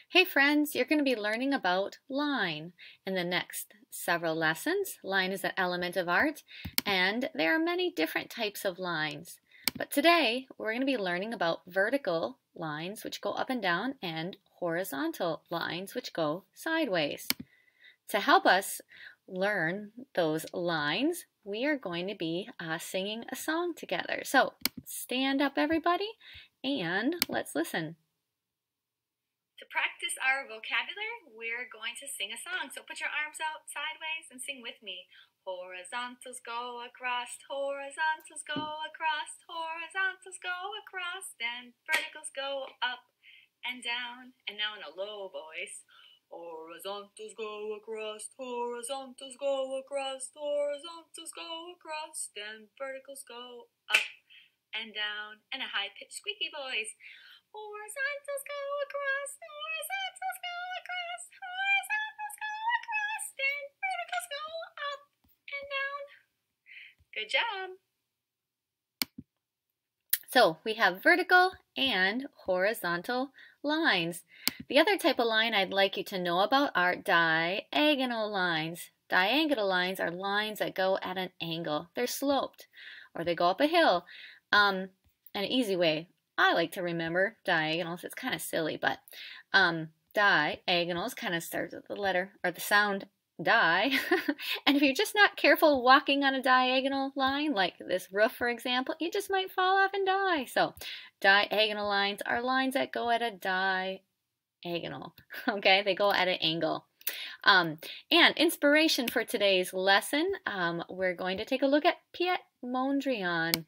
Hey friends, you're going to be learning about line in the next several lessons. Line is an element of art, and there are many different types of lines. But today, we're going to be learning about vertical lines, which go up and down, and horizontal lines, which go sideways. To help us learn those lines, we are going to be singing a song together. So stand up, everybody, and let's listen. To practice our vocabulary, we're going to sing a song. So put your arms out sideways and sing with me. Horizontals go across, horizontals go across, horizontals go across, then verticals go up and down. And now in a low voice. Horizontals go across, horizontals go across, horizontals go across, then verticals go up and down. And a high-pitched squeaky voice. Horizontals go across, horizontals go across, horizontals go across, then verticals go up and down. Good job. So we have vertical and horizontal lines. The other type of line I'd like you to know about are diagonal lines. Diagonal lines are lines that go at an angle. They're sloped or they go up a hill. An easy way I like to remember diagonals. It's kind of silly, but diagonals kind of starts with the letter or the sound die. And if you're just not careful walking on a diagonal line, like this roof, for example, you just might fall off and die. So diagonal lines are lines that go at a diagonal. Okay, they go at an angle. And inspiration for today's lesson, we're going to take a look at Mondrian.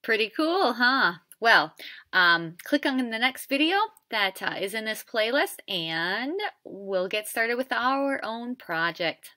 Pretty cool, huh? Well, click on the next video that is in this playlist and we'll get started with our own project.